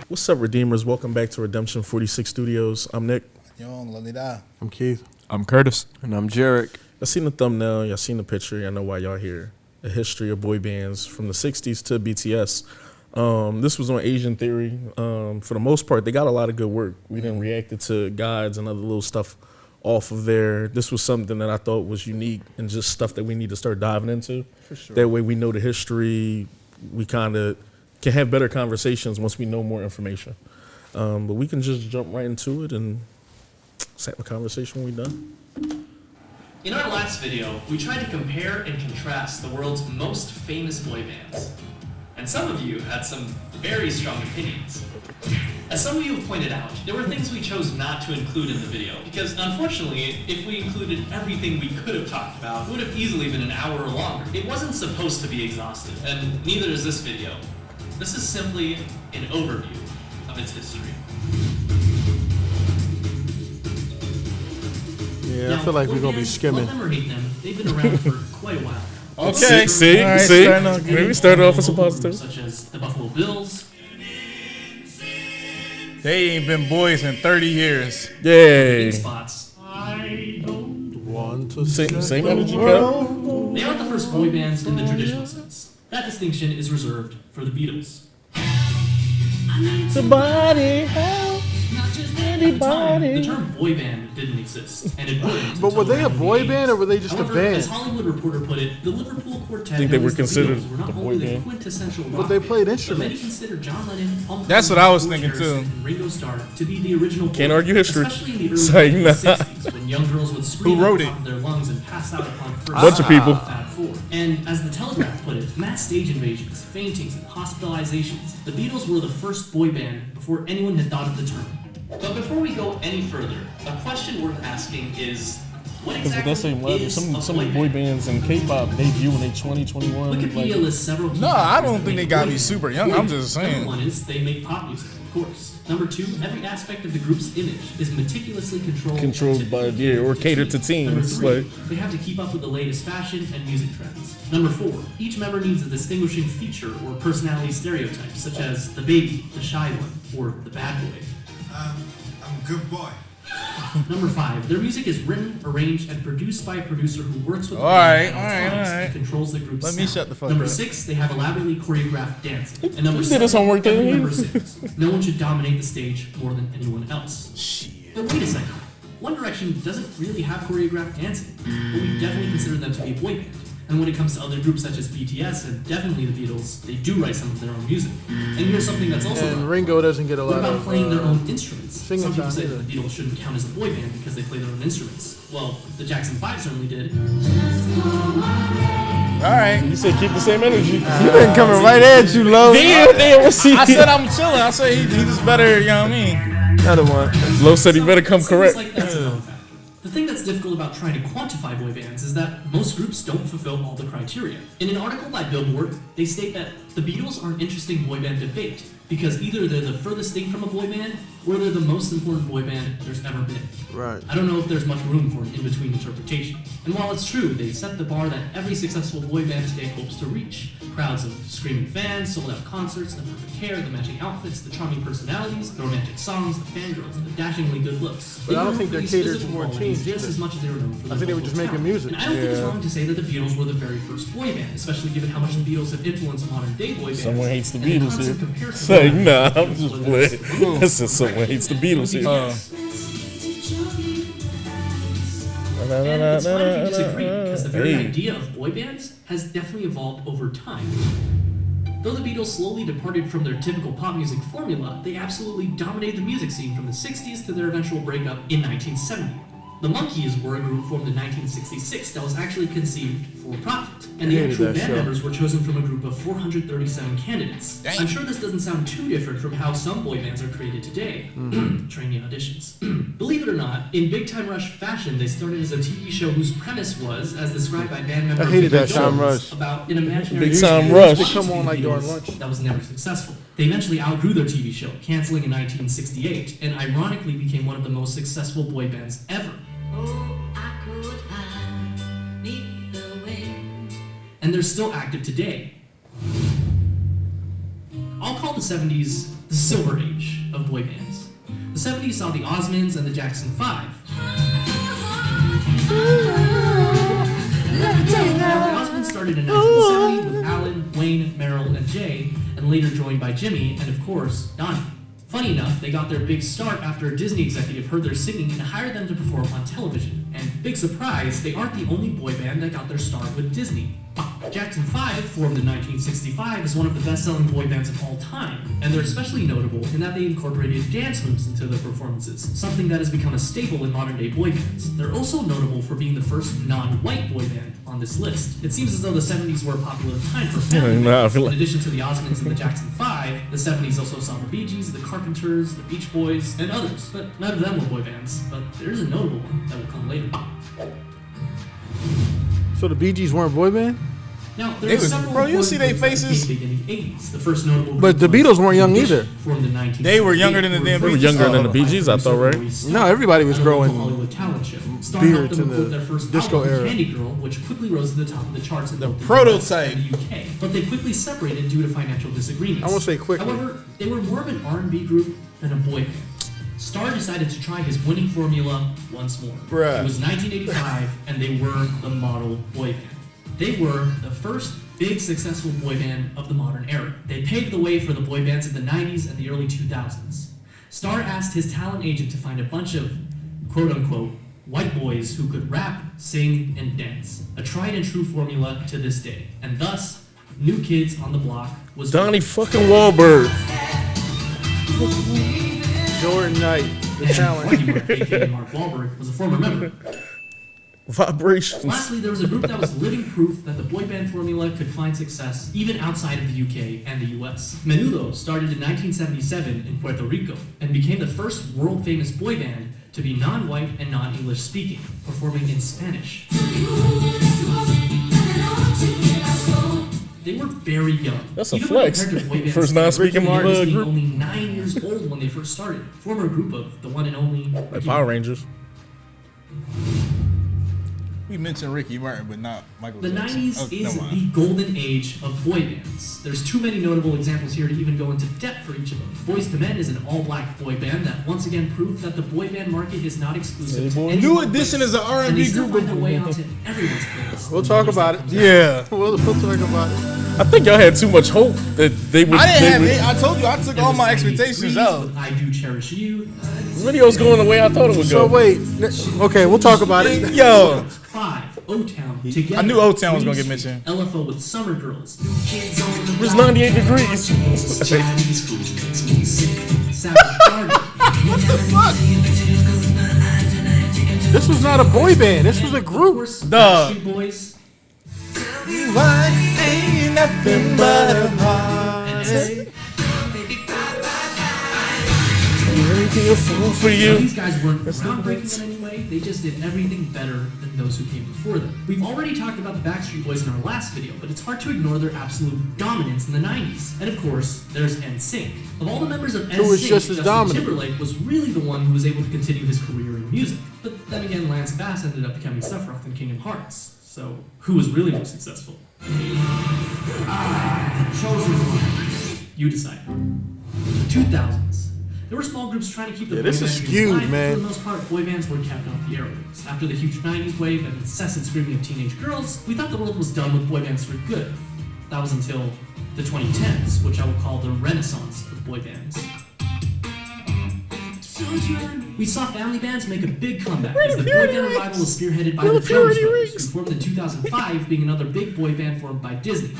What's up, Redeemers? Welcome back to Redemption 46 Studios. I'm Nick. I'm Keith. I'm Curtis. And I'm Jarek. Y'all seen the thumbnail. Y'all seen the picture. Y'all know why y'all here. A history of boy bands from the 60s to BTS. This was on Asian Theory. For the most part, they got a lot of good work. We didn't react it to guides and other little stuff off of there. This was something that I thought was unique and just stuff that we need to start diving into. For sure. That way we know the history. We kind of can have better conversations once we know more information. But we can just jump right into it and have a conversation when we're done. In our last video, we tried to compare and contrast the world's most famous boy bands. And some of you had some very strong opinions. As some of you have pointed out, there were things we chose not to include in the video, because unfortunately, if we included everything we could have talked about, it would have easily been an hour or longer. It wasn't supposed to be exhaustive, and neither is this video. This is simply an overview of its history. Yeah, Now, I feel like we're boy going to be bands, skimming. love them or hate them, they've been around for quite a while. Okay. See? All right, See? starting off Maybe we started off with some Groups positive. such as the Buffalo Bills, They ain't been boys in 30 years. Yay. Big Spots. One to Same energy, Cal. They aren't the first boy bands in the traditional sense. That distinction is reserved for the Beatles. Somebody help. At the time, the term boy band didn't exist, and it wouldn't. But were until they a around boy the band or were they 80s. just a However, band? as Hollywood Reporter put it, the Liverpool Quartet Think they known were as the considered Beatles were not a boy only the band? quintessential But rock they band, played but instruments. many consider John Lennon, Paul That's McCartney, what I was George thinking, Harrison, too. and Ringo Starr to be the original boy Can't band, argue history. especially in the early Say nah. 1960s, when young girls would scream Who wrote at the it? top of their lungs and pass out upon first Bunch of people. Fab Four. And as the Telegraph put it, mass stage invasions, faintings, and hospitalizations, the Beatles were the first boy band before anyone had thought of the term. But before we go any further, a question worth asking is, what exactly That's same level. is Some a boy bands in K-pop debut when they 20, 21. Wikipedia Like, lists several key No, I factors don't that think make they gotta boy be bands super boy young. I'm bands. just saying. Number one is they make pop music, of course. Number two, every aspect of the group's image is meticulously controlled by, yeah, or catered to Number teens. three, Like, they have to keep up with the latest fashion and music trends. Number four, each member needs a distinguishing feature or personality stereotype, such as the baby, the shy one, or the bad boy. I'm a good boy. Number five, their music is written, arranged, and produced by a producer who works with the All band right, at all right, times all right. and controls the group's Let me sound. shut the fuck Number up. six, they have elaborately choreographed dancing. And number He did his seven, homework, every didn't he? member sings. No one should dominate the stage more than anyone else. Shit. But wait a second. One Direction doesn't really have choreographed dancing, but we definitely consider them to be a boy band. And when it comes to other groups such as BTS and definitely the Beatles, they do write some of their own music. And here's something that's also And wrong. Ringo doesn't get a What lot about of playing their own instruments? singing Some people time say either. that the Beatles shouldn't count as a boy band because they play their own instruments. Well, the Jackson 5 certainly did. All right. you said keep the same energy. You been coming right at you, Lo. Damn, receive. I said I'm chilling. I said he just better, you know what I mean? Another one. Lo said he better come Seems correct. like that's a known fact. The thing that's difficult about trying to quantify boy bands is that most groups don't fulfill all the criteria. In an article by Billboard, they state that the Beatles are an interesting boy band debate because either they're the furthest thing from a boy band or they're the most important boy band there's ever been. Right. I don't know if there's much room for an in-between interpretation. And while it's true, they set the bar that every successful boy band today hopes to reach. Crowds of screaming fans, sold-out concerts, the perfect hair, the matching outfits, the charming personalities, the romantic songs, the fangirls, and the dashingly good looks. But I don't were think known they're for these catered to physical more qualities teens just either. as much as they were known for I think they were vocal just making talent. music. And I don't think it's Yeah. wrong to say that the Beatles were the very first boy band, especially given how much the Beatles have influenced modern-day boy bands. Someone hates the And the Beatles constant here. comparison Say, going nah, on I'm just whether it's playing. I said someone hates the Beatles here. And it's fine if you disagree, because the very Hey. idea of boy bands has definitely evolved over time. Though the Beatles slowly departed from their typical pop music formula, they absolutely dominated the music scene from the 60s to their eventual breakup in 1970. The Monkees were a group formed in 1966 that was actually conceived for profit, and the I hated actual that band show. members were chosen from a group of 437 candidates. Dang. I'm sure this doesn't sound too different from how some boy bands are created today. Trainee auditions. Believe it or not, in Big Time Rush fashion, they started as a TV show whose premise was, as described by band member I hated Big that Time Jones, Rush. about an imaginary Big Time musical Rush. group They come on, like, during Beatles lunch. that was never successful. They eventually outgrew their TV show, canceling in 1968, and ironically became one of the most successful boy bands ever. And they're still active today. I'll call the 70s the Silver Age. of boy bands. The 70s saw the Osmonds and the Jackson 5. Now, the Osmonds started in 1970 with Alan, Wayne, Merrill, and Jay, and later joined by Jimmy and, of course, Donnie. Funny enough, they got their big start after a Disney executive heard their singing and hired them to perform on television. And big surprise, they aren't the only boy band that got their start with Disney. Jackson 5, formed in 1965, is one of the best-selling boy bands of all time, and they're especially notable in that they incorporated dance moves into their performances, something that has become a staple in modern-day boy bands. They're also notable for being the first non-white boy band on this list. It seems as though the 70s were a popular time for family bands. In addition to the Osmonds and the Jackson 5, the 70s also saw the Bee Gees, the Carpenters, the Beach Boys, and others, but none of them were boy bands. But there is a notable one that will come later. So the Bee Gees weren't boy band? Now, there are several bro, you see they boy groups that faces? became big in the 80s. The first notable But the group Beatles weren't young was either. formed in 1968. They were younger than the damn They were Beatles. younger than the Bee Gees, I thought, right? No, everybody was growing Hollywood talent show. Star beards helped them in the record their first disco album, era. Candy Girl, which quickly rose to the top of the charts in both the prototype. US and the UK. But they quickly separated due to financial disagreements. I won't say quickly. However, they were more of an R&B group than a boy band. Star decided to try his winning formula once more. Bruh. It was 1985, and they were the model boy band. They were the first big successful boy band of the modern era. They paved the way for the boy bands in the 90s and the early 2000s. Star asked his talent agent to find a bunch of quote-unquote white boys who could rap, sing, and dance. A tried and true formula to this day. And thus, New Kids on the Block was Donnie fucking Wahlberg. Jordan Knight, the and talent. Marky Mark, aka Mark Wahlberg, was a former member. Vibrations. Lastly, there was a group that was living proof that the boy band formula could find success even outside of the UK and the US. Menudo started in 1977 in Puerto Rico and became the first world-famous boy band to be non-white and non-English speaking, performing in Spanish. They were very young. That's a Even when flex. compared to boy bands First today, non-speaking Ricky Martin group. being only 9 years old when they first started. Former group of the one and only Like Ricky Power Martin. Rangers. We mentioned Ricky Martin, but not Michael The Jackson. 90s Oh, is never mind. the golden age of boy bands. There's too many notable examples here to even go into depth for each of them. Boyz II Men is an all-black boy band that once again proved that the boy band market is not exclusive to any New one Edition place, is an and R&B they still group. find their way onto everyone's playlist. We'll talk about it. Yeah. We'll talk about it. I think y'all had too much hope that they would. I didn't they have would- it. I told you I took There all was my 93 expectations out. with I Do Cherish You. Video's going the way I thought it would So go. wait, okay, we'll talk about it. Yo, 5, O-Town, Together. I knew O-Town was gonna Green get Street, mentioned. LFO with Summer Girls. It's 98 degrees. Savage Garden. This was not a boy band. This was a Of group. course, Duh. Backstreet Boys. ain't nothing but a heart. And Anything a fool for Now, you. these guys weren't groundbreaking in any way, they just did everything better than those who came before them. We've already talked about the Backstreet Boys in our last video, but it's hard to ignore their absolute dominance in the 90s. And of course, there's NSYNC. Of all the members of NSYNC, Who was just as Justin dominant. Timberlake was really the one who was able to continue his career in music. But then again, Lance Bass ended up becoming Sephiroth in Kingdom Hearts. So, who was really more successful? Chosen one. You decide. The 2000s. There were small groups trying to keep the Yeah, boy this is band skewed, alive, but man. For the most part, boy bands were kept off the airwaves. After the huge 90s wave and incessant screaming of teenage girls, we thought the world was done with boy bands for good. That was until the 2010s, which I will call the renaissance of boy bands. We saw family bands make a big comeback as the boy band revival was spearheaded by the Jonas Brothers, who formed in 2005, being another big boy band formed by Disney.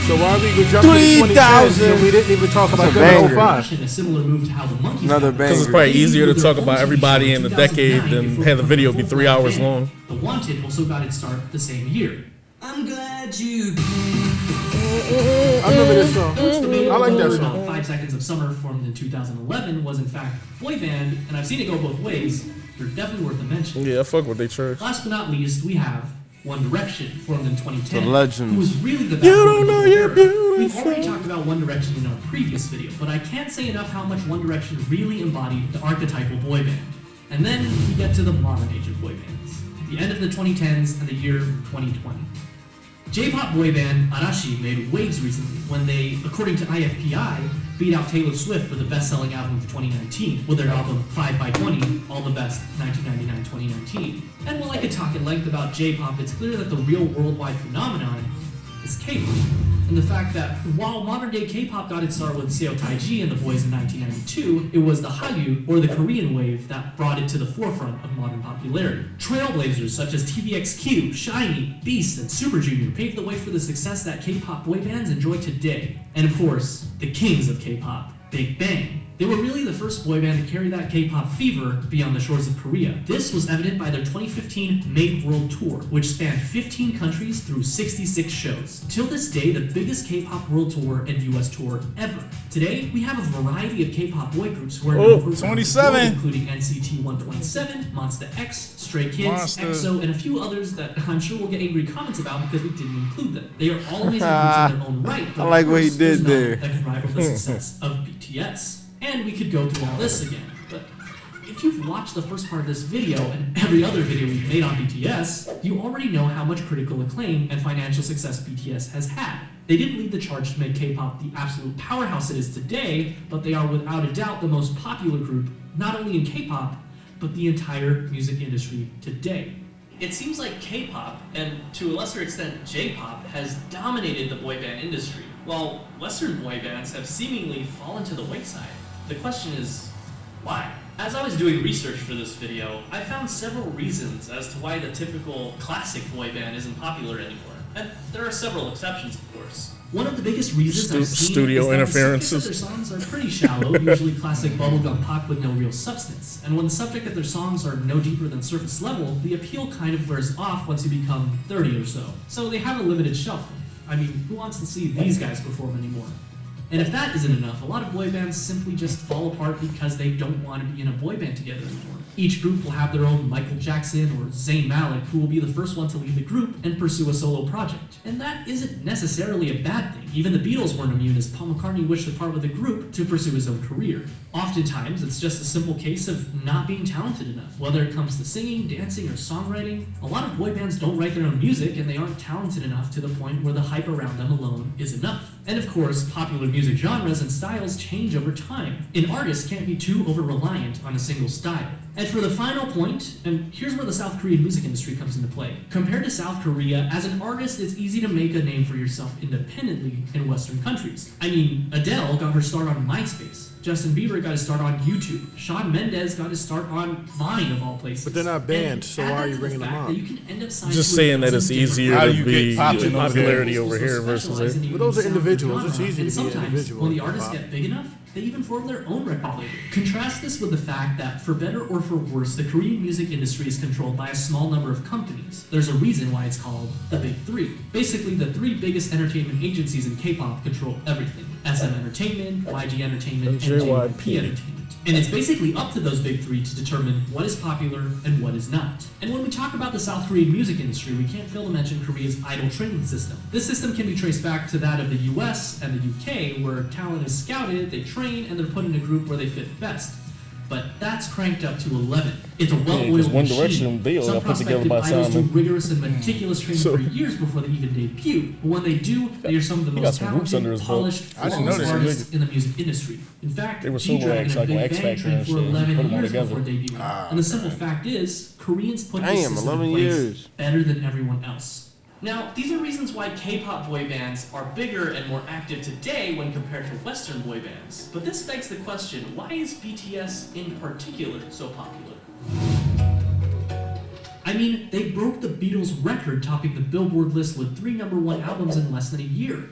So why we go jump to the 2000s and we didn't even talk about banger. the 05? A similar move to how the Monkees Another got banger. Because it's probably easier to talk about everybody in the decade than have the video be 3 hours long. The Wanted also got its start the same year. I'm glad you I remember this song. I like that song. 5 Seconds of Summer, formed in 2011, was in fact a boy band, and I've seen it go both ways. They're definitely worth a mention. Yeah, fuck what they church. Last but not least, we have One Direction, formed in 2010. The legends. Who was really the You backbone don't of the know whole you're era. beautiful. We've already talked about One Direction in our previous video, but I can't say enough how much One Direction really embodied the archetypal boy band. And then we get to the modern age of boy bands, the end of the 2010s and the year 2020. J-pop boy band Arashi made waves recently when they, according to IFPI, beat out Taylor Swift for the best-selling album of 2019 with their album 5x20, All the Best 1999-2019. And while I could talk at length about J-pop, it's clear that the real worldwide phenomenon is K-pop. And the fact that while modern-day K-pop got its start with Seo Taiji and the Boys in 1992, it was the Hallyu, or the Korean wave, that brought it to the forefront of modern popularity. Trailblazers such as TVXQ, SHINee, Beast, and Super Junior paved the way for the success that K-pop boy bands enjoy today. And of course, the kings of K-pop, Big Bang. They were really the first boy band to carry that K-pop fever beyond the shores of Korea. This was evident by their 2015 Make World Tour, which spanned 15 countries through 66 shows. Till this day, the biggest K-pop world tour and US tour ever. Today, we have a variety of K-pop boy groups who are known for 27, including NCT 127, Monsta X, Stray Kids, EXO, and a few others that I'm sure we'll get angry comments about because we didn't include them. They are all amazing groups in their own right, but I like of what he course, there's did none there. that can rival the success of BTS. And we could go through all this again, but if you've watched the first part of this video and every other video we've made on BTS, you already know how much critical acclaim and financial success BTS has had. They didn't lead the charge to make K-pop the absolute powerhouse it is today, but they are without a doubt the most popular group, not only in K-pop, but the entire music industry today. It seems like K-pop, and to a lesser extent J-pop, has dominated the boy band industry, while Western boy bands have seemingly fallen to the wayside. The question is, why? As I was doing research for this video, I found several reasons as to why the typical classic boy band isn't popular anymore. And there are several exceptions, of course. One of the biggest reasons I've seen studio is that interferences. the subjects of their songs are pretty shallow, usually classic bubblegum pop with no real substance. And when the subject of their songs are no deeper than surface level, the appeal kind of wears off once you become 30 or so. So they have a limited shelf life. I mean, who wants to see these guys perform anymore? And if that isn't enough, a lot of boy bands simply just fall apart because they don't want to be in a boy band together anymore. Each group will have their own Michael Jackson or Zayn Malik, who will be the first one to leave the group and pursue a solo project. And that isn't necessarily a bad thing. Even the Beatles weren't immune, as Paul McCartney wished to part with the group to pursue his own career. Oftentimes, it's just a simple case of not being talented enough, whether it comes to singing, dancing, or songwriting. A lot of boy bands don't write their own music, and they aren't talented enough to the point where the hype around them alone is enough. And of course, popular music genres and styles change over time. An artist can't be too over-reliant on a single style. And for the final point, and here's where the South Korean music industry comes into play. Compared to South Korea, as an artist, it's easy to make a name for yourself independently in Western countries. I mean, Adele got her start on MySpace. Justin Bieber got his start on YouTube. Shawn Mendes got his start on Vine, of all places. But they're not banned, so why are you bringing them up? You can end up signing Just to a saying that dozen it's different easier How to you be get popped popularity Also over here versus specialize in there. a But those are unique sound individuals. or It's genre. easy to And be an sometimes, individual when the in artists hip-hop. get big enough, they even form their own record label. Contrast this with the fact that, for better or for worse, the Korean music industry is controlled by a small number of companies. There's a reason why it's called the Big Three. Basically, the three biggest entertainment agencies in K-pop control everything. SM Entertainment, YG Entertainment, and JYP Entertainment. And it's basically up to those big three to determine what is popular and what is not. And when we talk about the South Korean music industry, we can't fail to mention Korea's idol training system. This system can be traced back to that of the US and the UK, where talent is scouted, they train, and they're put in a group where they fit best. But that's cranked up to 11. It's a well-oiled 'cause One machine. Direction video Some got put together prospective by idols do Simon. rigorous and meticulous training So- for years before they even debut. But when they do, they are some of the He got most some hoops under talented, his belt. polished, I didn't flawless notice. artists in the music industry. In fact, They were solo G-Dragon acts and like on Big X Bang Factor trained and for shit. Put 11 them all years together. before debuting. And the simple fact is, Koreans put this Damn, system 11 in place years. better than everyone else. Now, these are reasons why K-pop boy bands are bigger and more active today when compared to Western boy bands. But this begs the question, why is BTS in particular so popular? I mean, they broke the Beatles' record, topping the Billboard list with 3 #1 albums in less than a year.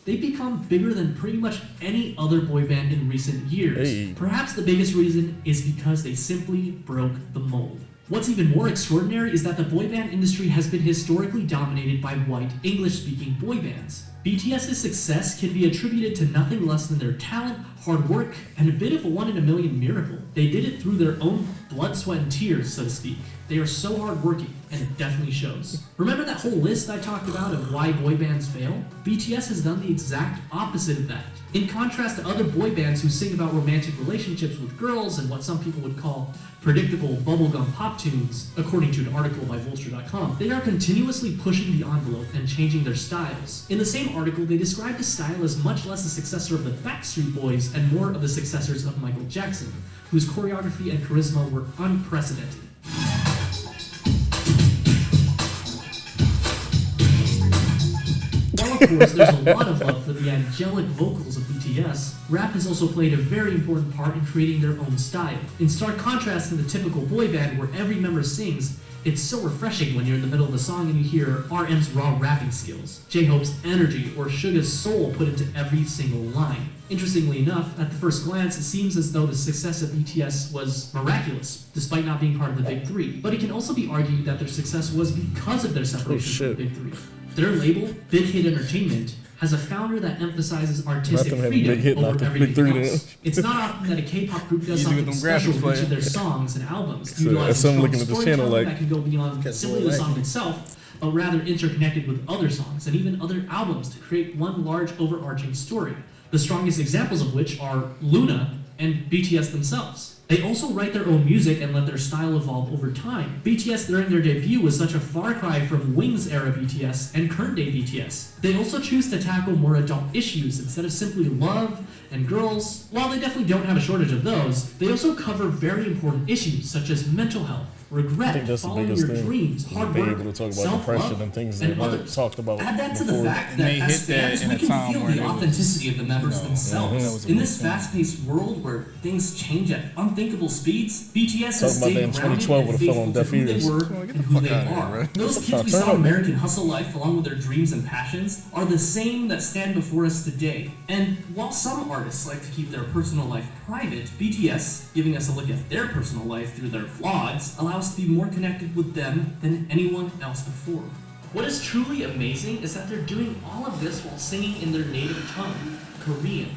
They've become bigger than pretty much any other boy band in recent years. Hey. Perhaps the biggest reason is because they simply broke the mold. What's even more extraordinary is that the boy band industry has been historically dominated by white, English-speaking boy bands. BTS's success can be attributed to nothing less than their talent, hard work, and a bit of a one-in-a-million miracle. They did it through their own blood, sweat, and tears, so to speak. They are so hardworking, and it definitely shows. Remember that whole list I talked about of why boy bands fail? BTS has done the exact opposite of that. In contrast to other boy bands who sing about romantic relationships with girls and what some people would call predictable bubblegum pop tunes, according to an article by Vulture.com, they are continuously pushing the envelope and changing their styles. In the same same article, they described the style as much less a successor of the Backstreet Boys and more of the successors of Michael Jackson, whose choreography and charisma were unprecedented. While of course there's a lot of love for the angelic vocals of BTS, rap has also played a very important part in creating their own style. In stark contrast to the typical boy band where every member sings, it's so refreshing when you're in the middle of a song and you hear RM's raw rapping skills, J-Hope's energy, or Suga's soul put into every single line. Interestingly enough, at the first glance, it seems as though the success of BTS was miraculous, despite not being part of the Big Three. But it can also be argued that their success was because of their separation from the Big Three. Their label, Big Hit Entertainment, has a founder that emphasizes artistic freedom over everything else. It's not often that a K-pop group does something special with each of their songs and albums, utilizing storytelling that can go beyond simply the song itself, but rather interconnected with other songs and even other albums to create one large overarching story. The strongest examples of which are Luna and BTS themselves. They also write their own music and let their style evolve over time. BTS during their debut was such a far cry from Wings era BTS and current day BTS. They also choose to tackle more adult issues instead of simply love and girls. While they definitely don't have a shortage of those, they also cover very important issues such as mental health, regret, following your dreams, hard work, able to talk about self-love, depression and things that weren't talked about. Add that to before. the fact that as fans, we can feel the authenticity of the members themselves. In this fast-paced world where things change at unthinkable speeds, BTS has stayed grounded and faithful to who they were and who they are. Those kids we saw in American hustle life, along with their dreams and passions, are the same that stand before us today. And while some artists like to keep their personal life private, BTS, giving us a look at their personal life through their vlogs, allows us to be more connected with them than anyone else before. What is truly amazing is that they're doing all of this while singing in their native tongue, Korean.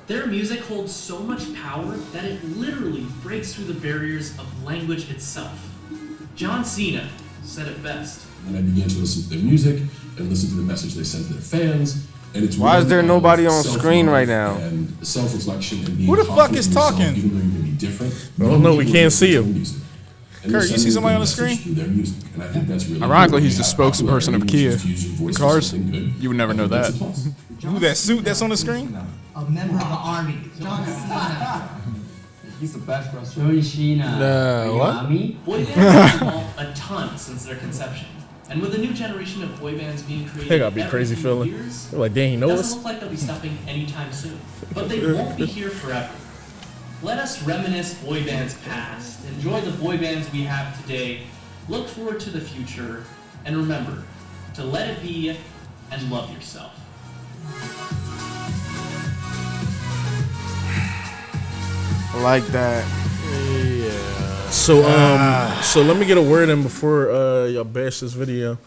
Their music holds so much power that it literally breaks through the barriers of language itself. John Cena said it best. And I began to listen to their music and listen to the message they sent to their fans. And it's Why is there nobody on screen right now? And self-reflection and being Who the fuck is confident in yourself, talking? even though you may be different. I don't know, we can't see him. Kurt, you see somebody on the screen? And I think that's really Ironically, he's good. the spokesperson of Kia. Just use your voice for Cars, something good. you would never know I think that. that's a plus. Who that suit that's on the screen? A member of the army, John Cena. He's the best wrestler. John Cena. What? Boy bands have evolved a ton since their conception. And with a new generation of boy bands being created They gotta be every crazy few feeling. years, They're like, dang, he it knows doesn't us. look like they'll be stopping anytime soon. But they won't be here forever. Let us reminisce boy bands past, enjoy the boy bands we have today, look forward to the future, and remember to let it be and love yourself. I like that. So so let me get a word in before y'all bash this video.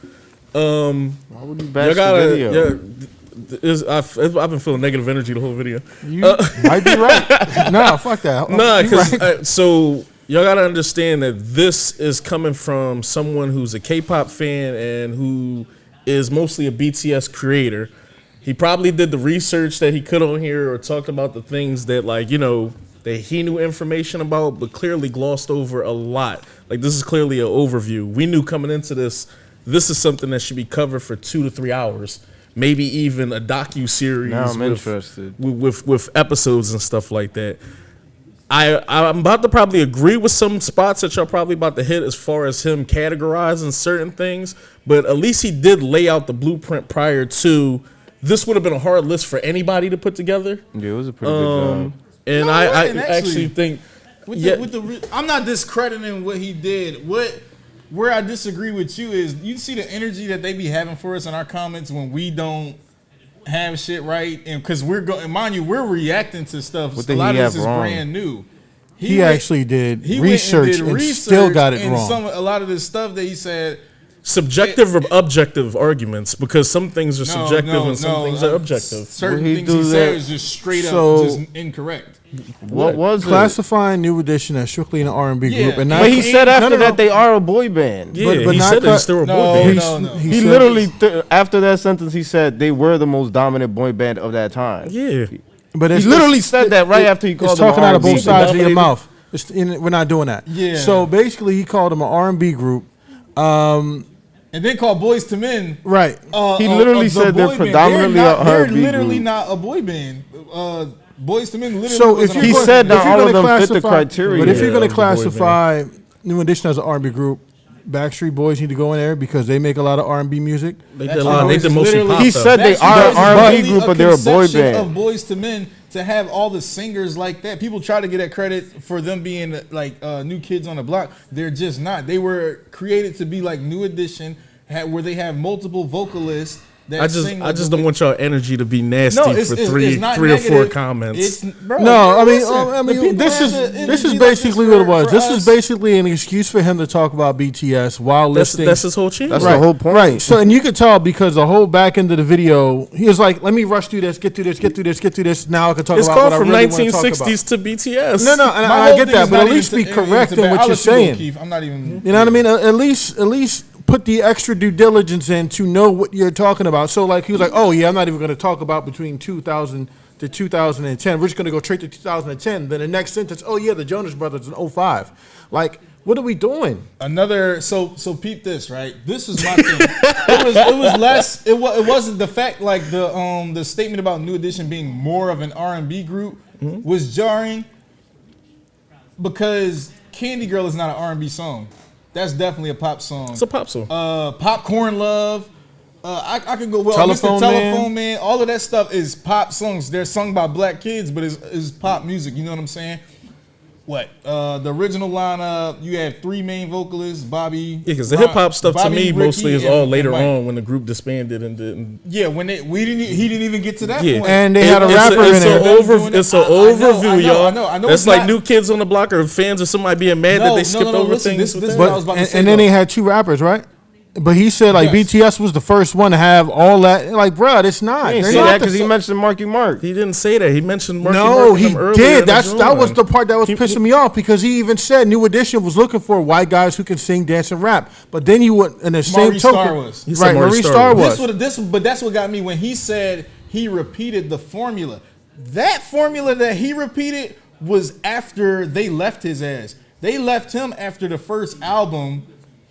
Why would you bash Y'all the video? I've been feeling negative energy the whole video. You might be right. Nah, fuck that. Nah, You because right. so y'all gotta understand that this is coming from someone who's a K-pop fan and who is mostly a BTS creator. He probably did the research that he could on here or talked about the things that, like, you know, that he knew information about, but clearly glossed over a lot. Like, this is clearly an overview. We knew coming into this is something that should be covered for 2 to 3 hours, maybe even a docu-series Now I'm interested. with episodes and stuff like that. I'm about to probably agree with some spots that y'all probably about to hit as far as him categorizing certain things, but at least he did lay out the blueprint prior to. This would have been a hard list for anybody to put together. Yeah, it was a pretty good job. And No, I and actually think, I'm not discrediting what he did. Where I disagree with you is you see the energy that they be having for us in our comments when we don't have shit right, and because we're going, mind you, we're reacting to stuff. What A did lot he of this have is wrong? brand new. He actually did research and still got it wrong. A lot of this stuff that he said. subjective or objective arguments, because some things are subjective and some things are objective. Certain Would he things do he said that? is just straight So- up just incorrect. What was it? Classifying New Edition as strictly an R&B Yeah. group, and not But he said after no. that they are a boy band. Yeah, but he not said that cla- they were a boy No, band. no. He said- literally, after that sentence, he said they were the most dominant boy band of that time. Yeah. But He literally said that right after he called It's them talking out of R&B. both sides of your Dominated. mouth. We're not doing that. Yeah. So basically, he called them an R&B group. And and then called Boys to Men. Right. He literally said they're predominantly a They're R&B literally group. not a boy band. Boys to Men literally. So if wasn't you a boy He said band. that all of them fit the criteria. But if you're going of to the boy classify New Edition as an R&B group, Backstreet Boys need to go in there because they make a lot of R&B music. They did a lot. They did mostly Literally- pop. He though. said they Backstreet are Boys an is R&B really group, a but they're a boy conception band. Of Boys to Men to have all the singers like that. People try to get that credit for them being like New Kids on the Block. They're just not. They were created to be like New Edition, where they have multiple vocalists. That I sing like just the- don't want y'all energy to be nasty No, for three not or four negative. comments. Bro, No, listen, I the mean, people this have is the energy this is like basically what it was. for This us. is basically an excuse for him to talk about BTS while listing. That's his whole channel. That's Right, the whole point. right. So, and you could tell because the whole back end of the video, he was like, "Let me rush through this, get through this, get through this, get through this." Now I can talk It's about called what from I really want to talk 1960s about. to BTS. No, and My I whole get thing that, is but not at even least be to- correct into in bad. what I'll you're let you go, saying. Keith. I'm not even. You know what I mean? At least put the extra due diligence in to know what you're talking about. So like he was like, "Oh yeah, I'm not even going to talk about between 2000 to 2010. We're just going to go straight to 2010." Then the next sentence, "Oh yeah, the Jonas Brothers in 05." Like, what are we doing? Another so peep this, right? This is my thing. it was less. It wasn't the fact like the statement about New Edition being more of an R&B group was jarring because Candy Girl is not an R&B song. That's definitely a pop song. It's a pop song. Popcorn Love. I could go well. Telephone Mr. Man. Telephone Man. All of that stuff is pop songs. They're sung by black kids, but it's pop music. You know what I'm saying? What the original lineup? You have three main vocalists, Bobby. Yeah, because the hip hop stuff to Bobby, me Ricky, mostly is and- all and later Mike. on when the group disbanded and didn't. Yeah, when he didn't even get to that Yeah. point. And they had a rapper in It's there. an overview, y'all. I know. That's it's like not- New Kids on the Block or fans of somebody being mad that they skipped over listen, things. this with is that. what I was about to say, And then though. they had two rappers, right? But he said like Yes. BTS was the first one to have all that. Like, bruh, it's not. He didn't They're say not that the because he so- mentioned Marky Mark. He didn't say that. He mentioned Marky No, Mark and he them earlier did. in the That was joint. the part that was pissing me off because he even said New Edition was looking for white guys who can sing, dance, and rap. But then you would in the same Maurice token, Starr was. He said right? Maurice Maurice Starr Starr was. was. But that's what got me when he said he repeated the formula. That formula that he repeated was after they left his ass. They left him after the first album.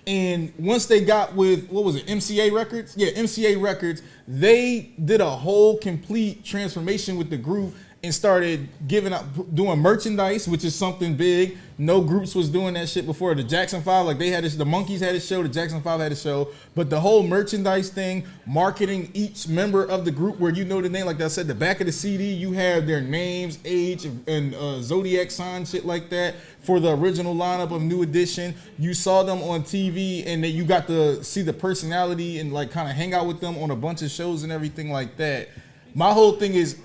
And once they got with, what was it, MCA Records? Yeah, MCA Records. They did a whole complete transformation with the group and started doing merchandise, which is something big. No groups was doing that shit before. The Jackson 5, like they had this, the Monkees had a show, the Jackson 5 had a show. But the whole merchandise thing, marketing each member of the group where you know the name, like I said, the back of the CD, you have their names, age, and zodiac sign, shit like that. For the original lineup of New Edition, you saw them on TV and then you got to see the personality and like kind of hang out with them on a bunch of shows and everything like that. My whole thing is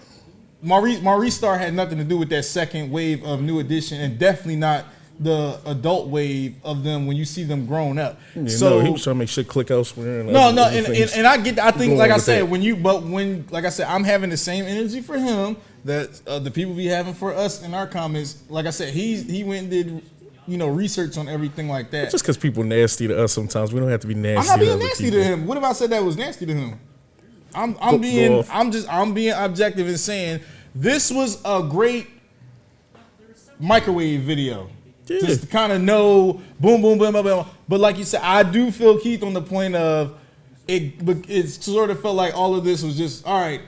Maurice Starr had nothing to do with that second wave of New Edition and definitely not the adult wave of them when you see them grown up. Yeah, So no, he was trying to make shit click elsewhere. And no, other things. and I get. I think, going like I with said, that. when like I said, I'm having the same energy for him that the people be having for us in our comments. Like I said, he went and did research on everything like that. Just because people nasty to us sometimes, we don't have to be nasty. I'm not being to other nasty people. to him. What if I said that was nasty to him? I'm Go being off. I'm being objective and saying this was a great microwave video. Yeah. Just to kind of know boom, boom, boom, boom, boom. But like you said, I do feel Keith on the point of it sort of felt like all of this was just, all right,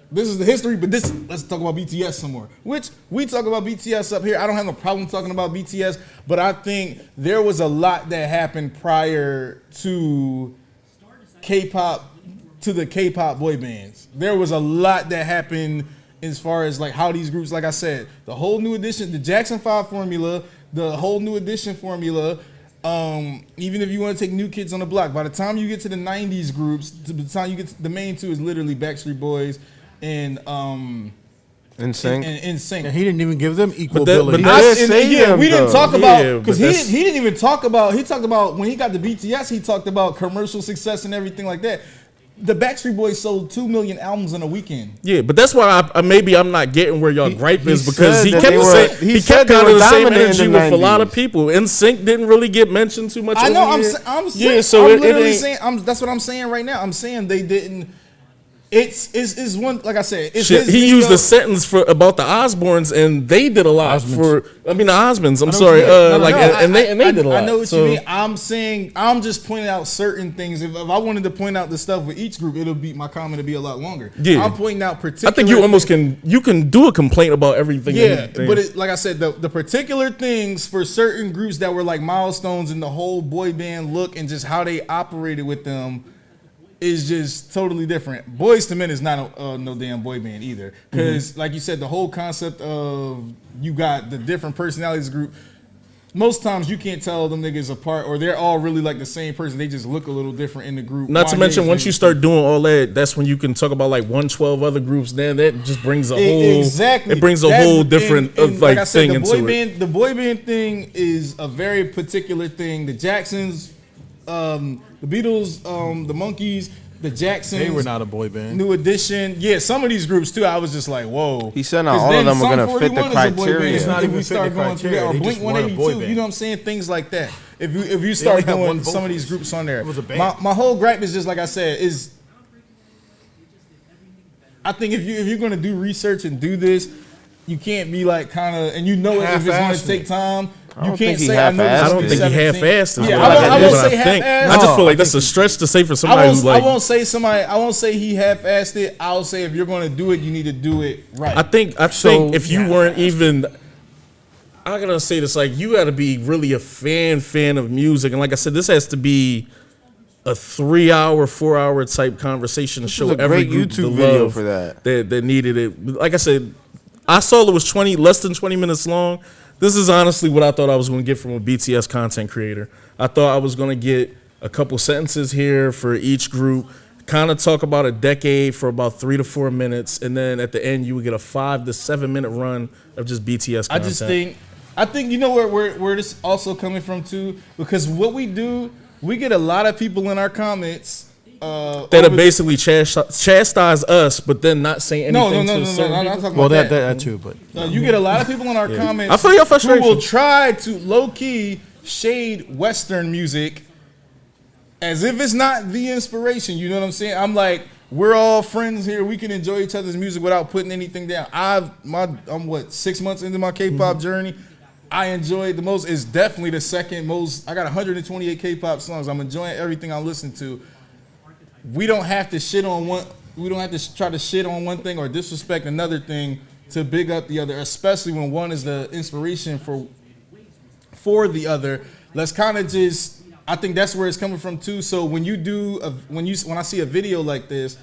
this is the history, but let's talk about BTS some more. Which we talk about BTS up here. I don't have no problem talking about BTS, but I think there was a lot that happened prior to K-pop, to the K-pop boy bands. There was a lot that happened as far as like how these groups, like I said, the whole New Edition, the Jackson 5 formula, the whole New Edition formula, even if you want to take New Kids on the Block, by the time you get to the 90s groups, to the time you get to the main two is literally Backstreet Boys and NSYNC. and NSYNC. And he didn't even give them equal But ability. that- did say them, we didn't though. talk Yeah, about because but he didn't even talk about. He talked about when he got the BTS. He talked about commercial success and everything like that. The Backstreet Boys sold 2 million albums in a weekend. Yeah, but that's why maybe I'm not getting where y'all gripe is he because said he that kept they the were- same, he he said kept they kind were of the same dominant in energy the with a lot of 90s. people. NSYNC didn't really get mentioned too much. I know. over here. I'm yeah. So I'm it literally ain't. saying. That's what I'm saying right now. I'm saying they didn't. It's one, like I said, it's Shit, his he video. used a sentence about the Osbournes, and they did a lot the Osmonds. I'm know sorry, what you mean. and they did a lot. I know what So, you mean. I'm just pointing out certain things. If I wanted to point out the stuff with each group, my comment would be a lot longer. Yeah. I'm pointing out particular. I think you almost can do a complaint about everything. Yeah, but like I said, the particular things for certain groups that were like milestones in the whole boy band look and just how they operated with them is just totally different. Boyz II Men is not no damn boy band either, because like you said, the whole concept of you got the different personalities group. Most times you can't tell them niggas apart, or they're all really like the same person. They just look a little different in the group. Not to mention, once you start doing all that, that's when you can talk about like 112 other groups. Then that just brings a whole It brings a whole different like I said, thing into it. The boy band thing is a very particular thing. The Jacksons, the Beatles, the Monkees, the Jacksons. They were not a boy band. New Edition. Yeah, some of these groups too. I was just like, whoa. He said not all of them are gonna fit the criteria. It's not If even we fit start the going through that, criteria. or They Blink just weren't a boy 182, band. you know what I'm saying? Things like that. If you start only had one doing some of these vocalist. groups on there, It was a band. my whole gripe is just like I said is. I think if you're gonna do research and do this, you can't be like kind of, and you know if it's gonna Half-assing take it. time. I You don't can't think he say I know this. I don't is think he 17. half-assed. Yeah, I won't won't say half-assed. I just feel like that's a stretch to say for somebody who's like. I won't say he half-assed it. I'll say if you're going to do it, you need to do it right. I think if you weren't even, I gotta say this, like you got to be really a fan of music, and like I said, this has to be a 3-hour, 4-hour type conversation to show is a every great group YouTube the video love for that. that needed it. Like I said, I saw it was less than 20 minutes long. This is honestly what I thought I was going to get from a BTS content creator. I thought I was going to get a couple sentences here for each group, kind of talk about a decade for about 3 to 4 minutes, and then at the end you would get a 5 to 7 minute run of just BTS content. I think you know where this also coming from too, because what we do, we get a lot of people in our comments that basically chastise us, but then not say anything to certain I'm people. not talking Well, about that too, but you get a lot of people in our comments. I feel your frustration. Who will try to low key shade Western music as if it's not the inspiration. You know what I'm saying? I'm like, we're all friends here. We can enjoy each other's music without putting anything down. I'm 6 months into my K-pop journey. I enjoyed the most. It's definitely the second most. I got 128 K-pop songs. I'm enjoying everything I listen to. We don't have to shit on one. We don't have to try to shit on one thing or disrespect another thing to big up the other, especially when one is the inspiration for the other. Let's kind of just. I think that's where it's coming from too. So when you do when I see a video like this,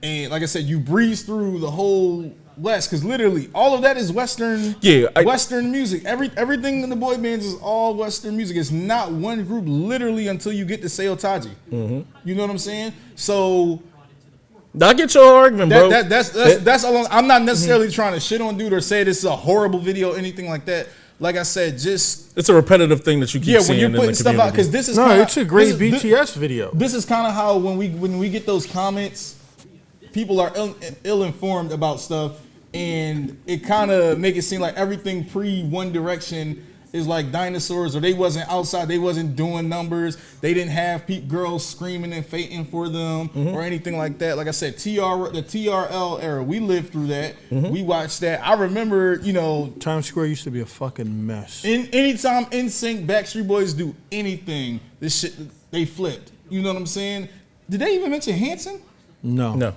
and like I said, you breeze through the whole West, because literally all of that is Western. Yeah, Western music. Everything in the boy bands is all Western music. It's not one group literally until you get to Seo Taji. You know what I'm saying? So I get your argument, bro. That's all. I'm not necessarily trying to shit on dude or say this is a horrible video or anything like that. Like I said, just it's a repetitive thing that you keep seeing. When you're putting stuff out, because this is it's a great BTS video. This is kind of how when we get those comments, people are ill-informed about stuff, and it kind of make it seem like everything pre One Direction is like dinosaurs, or they wasn't outside, they wasn't doing numbers, they didn't have girls screaming and fainting for them or anything like that. Like I said, the TRL era, we lived through that. We watched that. I remember, Times Square used to be a fucking mess. Anytime NSYNC, Backstreet Boys do anything, this shit, they flipped. You know what I'm saying? Did they even mention Hanson? No.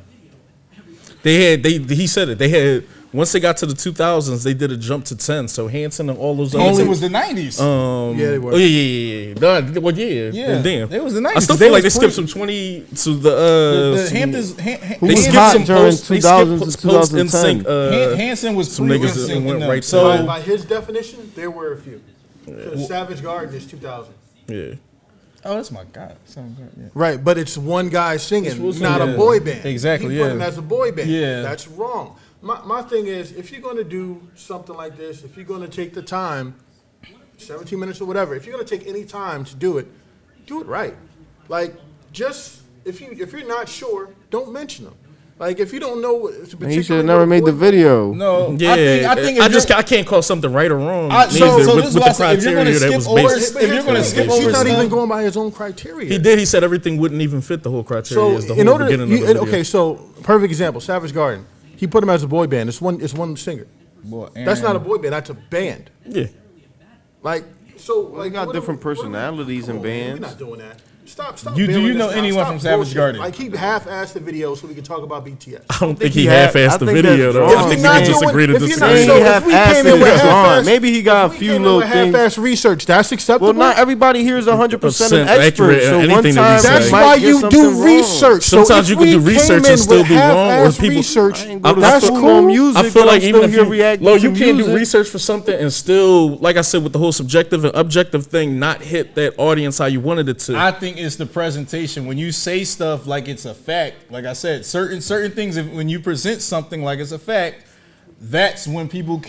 He said it. They had, once they got to the 2000s, they did a jump to 10. So Hanson and all those other. Hanson was the 90s. Yeah, they were. Oh yeah. Well, yeah. Yeah. Damn. It was the 90s. I still feel like they skipped from 20 to the Hamptons. Who was hot during 2000 to 2010? Hanson was some niggas that went right so by his definition, there were a few. Savage Garden is 2000. Yeah. Oh, that's my God. Yeah. Right, but it's one guy singing, not a boy band. Exactly, He put him as a boy band. Yeah. That's wrong. My thing is, if you're going to do something like this, if you're going to take the time, 17 minutes or whatever, if you're going to take any time to do it right. Like, just, if you're not sure, don't mention them. Like, if you don't know what He should have never made the video. No, Yeah, I think I can't call something right or wrong. So with this is what I the said. If you're criteria that was based. if you're gonna skip over, he's not stuff, even going by his own criteria. He did. He said everything wouldn't even fit the whole criteria. So as the in whole order, beginning of the video. okay, so perfect example, Savage Garden. He put him as a boy band. It's one singer. Boy, That's not a boy band. That's a band. Yeah. Like, so They got different personalities in bands. We're not doing that. Stop. Do you bailing know us out. anyone Stop from Savage bullshit. Garden? Like, he half-assed the video so we can talk about BTS. I don't think he he had- half-assed I the think video that's though. wrong. I think If we you're can not just doing- agree to if you're not- disagree. Saying so he if we half-assed came it in with is half-assed- wrong. Maybe he got a few Came in little with things. half-assed research. That's acceptable. Well, not everybody here is 100% an Accurate expert. in So one anything that we time say. That's you might why get you something do wrong. research. So Sometimes if you can do we research came and in still with be wrong, or half-assed people- research. I ain't go to That's school cool. on music, I feel but like I'm even still if here you, reacting you to can't do music. research for something and still, like I said, with the whole subjective and objective thing, not hit that audience how you wanted it to. I think it's the presentation. When you say stuff like it's a fact, like I said, certain things. When you present something like it's a fact, that's when people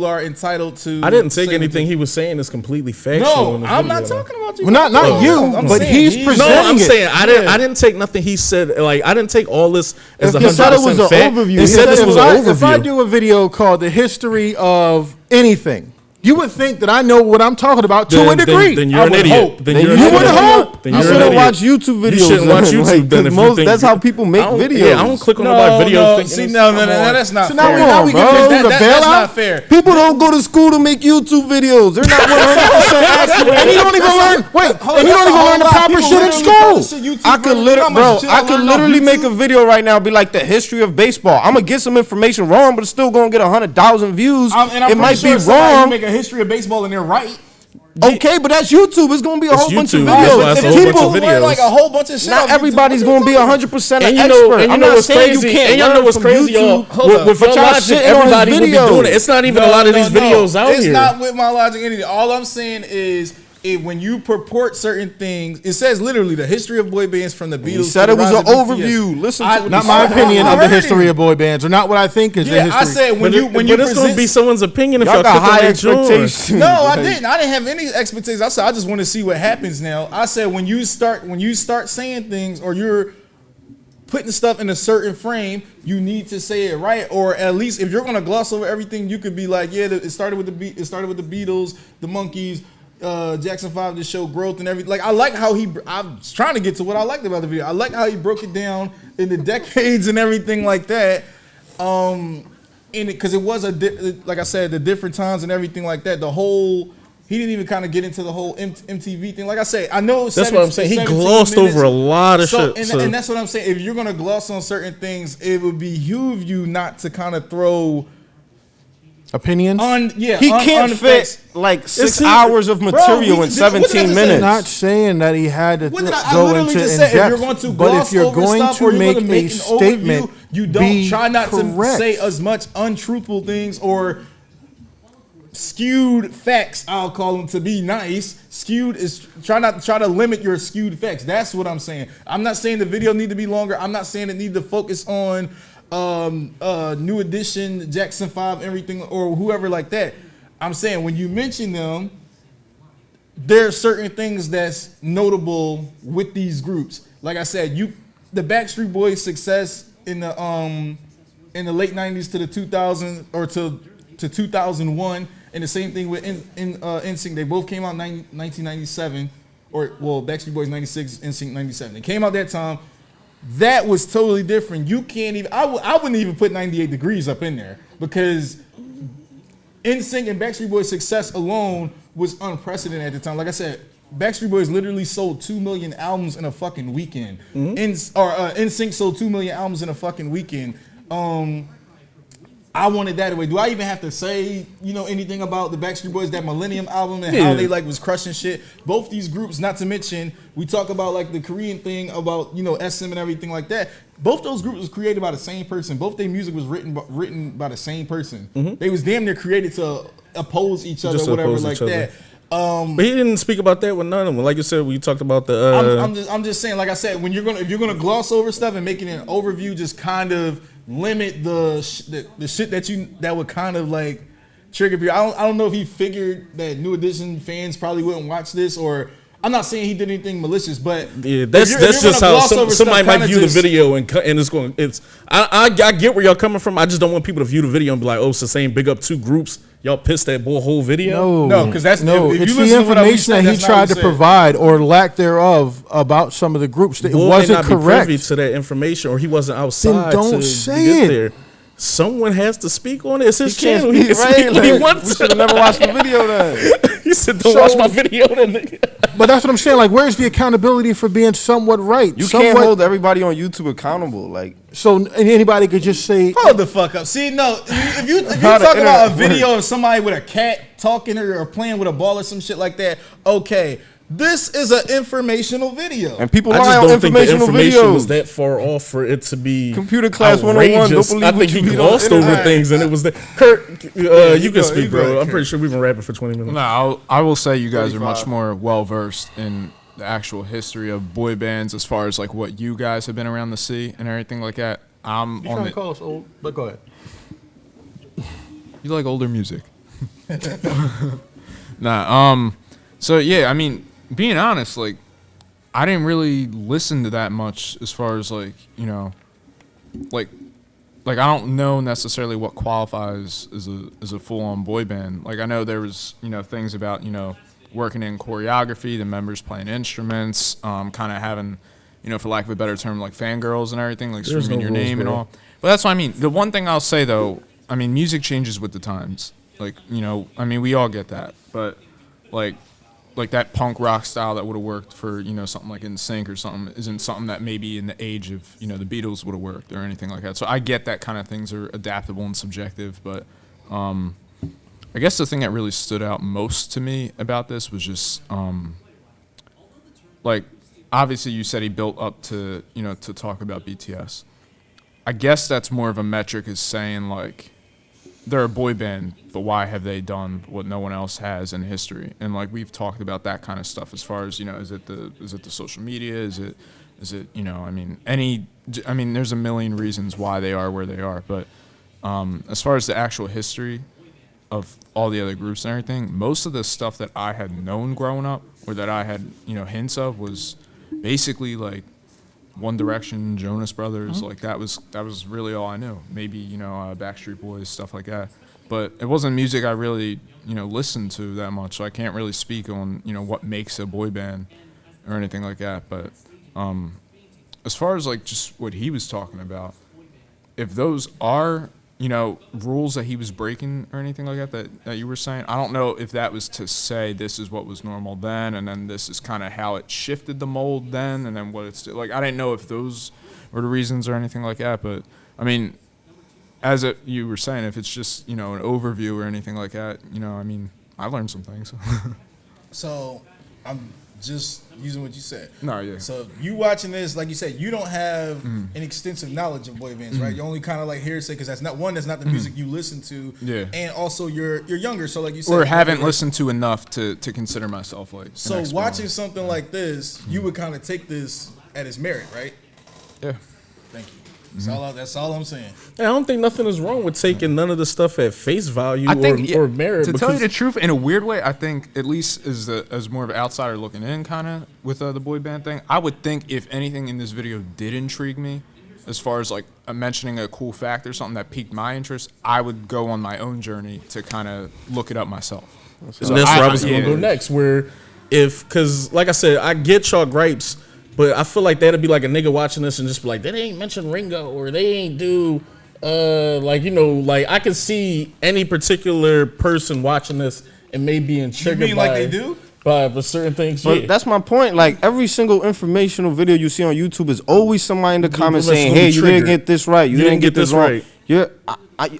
are entitled to. I didn't take say anything he was saying as completely factual. in No, the I'm video, not though. talking about you. Well, not you, I'm but saying he's he's- presenting No, I'm it. saying I didn't take nothing he said. Like I didn't take all this as If a he said it 100% was an fact. overview, He said this was an if I overview. do a video called "The History of Anything," you would think that I know what I'm talking about to a degree. Then you're I an would idiot. hope. Then Then you're an you idiot. would hope. Then You you're an shouldn't idiot. watch YouTube videos. You shouldn't watch then. YouTube then. If you think That's how people make I don't- videos. Yeah, I don't click on nobody's video. No, thinking see, it's- no, come on. that's not So fair. now we bro. get ready to bail That's out. not fair. People don't go to school to make YouTube videos. They're not 100% accurate. And you don't even learn. Wait, and you don't even learn the proper shit in school. I could literally make a video right now, be like the history of baseball. I'm gonna get some information wrong, but it's still gonna get 100,000 views. It might be wrong. Make a history of baseball and they're right. Okay, but that's YouTube. It's gonna be a It's whole bunch of YouTube. That's why videos. it's If a whole bunch people, of videos. Learn like a whole bunch of shit. not off everybody's YouTube. gonna be 100% an And you expert. know, I'm not what's saying you crazy. can't And y'all learn know what's from crazy, y'all. YouTube, Hold up. with Your y'all logic, shitting on his everybody would be doing videos. it. It's not even a lot of these videos out it's here. It's not with my logic. Anything. All I'm saying is, when you purport certain things, it says literally the history of boy bands from the Beatles. He said to it the was rise an of BTS. overview. Listen I- to what Not he my said. opinion I of the heard history him. of boy bands, or not what I think is the Yeah, history. I said when But you it's going to present. be someone's opinion if Y'all y'all got click on high their joint. expectations. No, I didn't. I didn't have any expectations. I said I just want to see what happens now. I said when you start saying things or you're putting stuff in a certain frame, you need to say it right, or at least if you're gonna gloss over everything, you could be like, yeah, it started with the Beatles, the Monkees, Jackson 5 to show growth and everything. Like I like how I'm trying to get to what I liked about the video. I like how he broke it down in the decades and everything like that. Because it was like I said, the different times and everything like that. The whole. He didn't even kind of get into the whole MTV thing. Like I say, I know That's what I'm saying. He glossed over a lot of shit. And that's what I'm saying. If you're going to gloss on certain things, it would behoove you not to kind of throw Opinions? He can't fit like 6 hours of material in 17 minutes. I'm not saying that he had to I go literally into just in said, if depth, you're going to but gloss if you're over going stuff to or you're make gonna a make an statement, overview, you don't try not correct. to say as much untruthful things or skewed facts. I'll call them to be nice. Skewed is try to limit your skewed facts. That's what I'm saying. I'm not saying the video need to be longer. I'm not saying it need to focus on New Edition, Jackson 5, everything or whoever like that. I'm saying when you mention them, there are certain things that's notable with these groups. Like I said, the Backstreet Boys' success in the late '90s to the 2000s or to 2001, and the same thing with NSYNC. They both came out in 1997, Backstreet Boys '96, NSYNC '97. They came out that time. That was totally different. You can't even. I wouldn't even put 98 Degrees up in there because NSYNC and Backstreet Boys' success alone was unprecedented at the time. Like I said, Backstreet Boys literally sold 2 million albums in a fucking weekend. NSYNC sold 2 million albums in a fucking weekend. I wanted that away. Do I even have to say, anything about the Backstreet Boys, that Millennium album and how they was crushing shit? Both these groups, not to mention, we talk about like the Korean thing about, SM and everything like that. Both those groups was created by the same person. Both their music was written by the same person. They was damn near created to oppose each other or whatever like that. But he didn't speak about that with none of them. Like you said, we talked about the. I'm just saying, like I said, if you're gonna gloss over stuff and make it an overview, just kind of limit the shit that would kind of like trigger people. I don't know if he figured that New Edition fans probably wouldn't watch this, or I'm not saying he did anything malicious, but yeah, that's just how somebody might view the video and it's I get where y'all coming from. I just don't want people to view the video and be like, oh, it's the same big up two groups. Y'all pissed that whole video? No, because that's it's the information that he tried to provide or lack thereof about some of the groups. It wasn't correct. Be privy to that information, or he wasn't outside. Then don't say it. There. Someone has to speak on it. It's his channel. He can right? speak when he wants We to. should have never watched the video then. He said, "Don't watch my video." Then, but that's what I'm saying. Like, where's the accountability for being somewhat right? You can't hold everybody on YouTube accountable. Like, so anybody could just say, "Hold the fuck up." See, no, if you talk about a video of somebody with a cat talking or playing with a ball or some shit like that, okay. This is an informational video, and people lie on informational videos. Was videos that far off for it to be computer class 101? Don't believe I think he glossed over things, and it was that. Kurt, you can speak, bro. I'm pretty sure we've been rapping for 20 minutes. No, I will say you guys are much more well versed in the actual history of boy bands, as far as like what you guys have been around to see and everything like that. I'm on the call us old, but go ahead. You like older music? Nah. So yeah, I mean, being honest, like, I didn't really listen to that much as far as like, you know, like I don't know necessarily what qualifies as a full-on boy band. Like, I know there was, you know, things about, you know, working in choreography, the members playing instruments, kind of having, you know, for lack of a better term, like fangirls and everything, like screaming your name and all. But that's what I mean. The one thing I'll say though, I mean, music changes with the times. Like, you know, I mean, we all get that, but like that punk rock style that would have worked for, you know, something like NSYNC or something isn't something that maybe in the age of, you know, the Beatles would have worked or anything like that. So I get that kind of things are adaptable and subjective, but I guess the thing that really stood out most to me about this was just like, obviously you said he built up to, you know, to talk about BTS. I guess that's more of a metric as saying like, they're a boy band, but why have they done what no one else has in history? And like we've talked about that kind of stuff as far as, you know, is it the social media? Is it you know, I mean there's a million reasons why they are where they are, but as far as the actual history of all the other groups and everything, most of the stuff that I had known growing up or that I had, you know, hints of was basically like One Direction, Jonas Brothers, like that was really all I knew. Maybe, you know, Backstreet Boys, stuff like that. But it wasn't music I really, you know, listened to that much. So I can't really speak on, you know, what makes a boy band or anything like that. But as far as like just what he was talking about, if those are, you know, rules that he was breaking or anything like that you were saying, I don't know if that was to say this is what was normal then, and then this is kind of how it shifted the mold then, and then what it's like. I didn't know if those were the reasons or anything like that, but I mean, you were saying, if it's just, you know, an overview or anything like that, you know, I mean, I learned some things. So I'm just using what you said. No, yeah. So you watching this, like you said, you don't have an extensive knowledge of boy bands, right? You only kind of like hearsay because that's not the music you listen to. Yeah. And also you're younger, so like you said, or haven't listened to enough to consider myself like. So watching something like this, you would kind of take this at its merit, right? Yeah. Thank you. That's all I'm saying. Yeah, I don't think nothing is wrong with taking none of the stuff at face value or merit. To tell you the truth, in a weird way, I think, at least as more of an outsider looking in kind of with the boy band thing, I would think if anything in this video did intrigue me, as far as like mentioning a cool fact or something that piqued my interest, I would go on my own journey to kind of look it up myself. So that's where I was going to go next, because like I said, I get y'all gripes, but I feel like that'd be like a nigga watching this and just be like, they ain't mention Ringo or they ain't do, like, you know, like I could see any particular person watching this and may be triggered you mean like they do? By certain things. But that's my point. Like every single informational video you see on YouTube is always somebody in the comments saying, hey, you didn't get this right. You didn't get this wrong.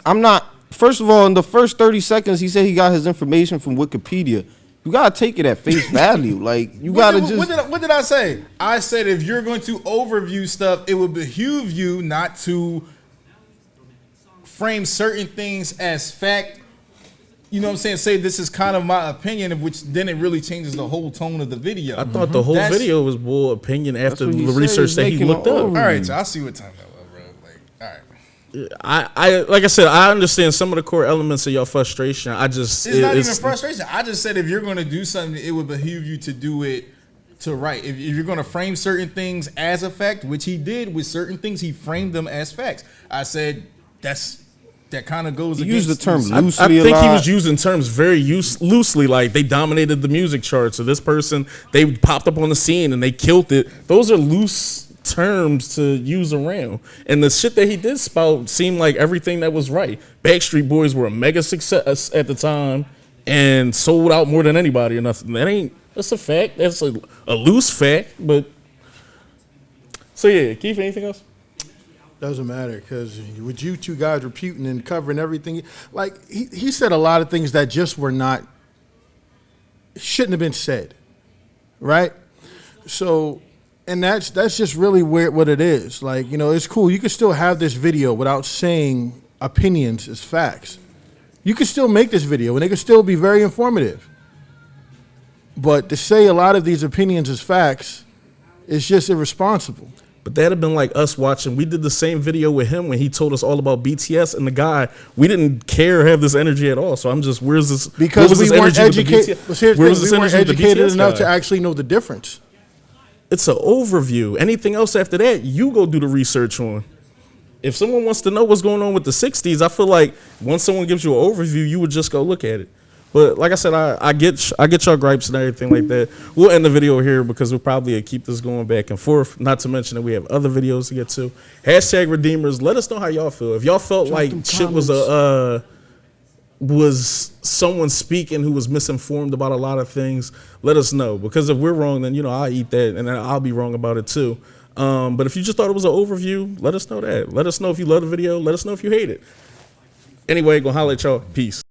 I'm not, first of all, in the first 30 seconds, he said he got his information from Wikipedia. You gotta take it at face value. Like you gotta just. What did I say? I said if you're going to overview stuff, it would behoove you not to frame certain things as fact. You know what I'm saying? Say this is kind of my opinion, which then it really changes the whole tone of the video. I thought the whole video was more opinion after the research that he looked up. All right, so I see what time that was, bro. Like, all right. I like I said, I understand some of the core elements of your frustration. It's not even frustration. I just said if you're going to do something, it would behoove you to do it to right. If you're going to frame certain things as a fact, which he did with certain things, he framed them as facts. I said that kind of goes. He against used the term I loosely. think he was using terms very loosely, like they dominated the music charts, or this person, they popped up on the scene and they killed it. Those are loose terms to use around. And the shit that he did spout seemed like everything that was right. Backstreet Boys were a mega success at the time and sold out more than anybody or nothing. That's a fact. That's a loose fact, but so yeah, Keith, anything else? Doesn't matter, because with you two guys refuting and covering everything, like he said a lot of things that just shouldn't have been said, right? So, and that's just really what it is. Like, you know, it's cool. You can still have this video without saying opinions as facts. You can still make this video, and it can still be very informative. But to say a lot of these opinions as facts is just irresponsible. But that'd have been like us watching. We did the same video with him when he told us all about BTS, and the guy, we didn't care or have this energy at all. So I'm just, where's this? Because we weren't educated. We weren't educated enough guy? to actually know the difference. It's an overview. Anything else after that, you go do the research on. If someone wants to know what's going on with the 60s, I feel like once someone gives you an overview, you would just go look at it. But like I said, I get your gripes and everything like that. We'll end the video here because we'll probably keep this going back and forth. Not to mention that we have other videos to get to. Hashtag Redeemers. Let us know how y'all feel. If y'all felt like shit was someone speaking who was misinformed about a lot of things, let us know. Because if we're wrong, then, you know, I'll eat that and then I'll be wrong about it too. But if you just thought it was an overview, let us know that. Let us know if you love the video. Let us know if you hate it. Anyway, gonna holler at y'all. Peace.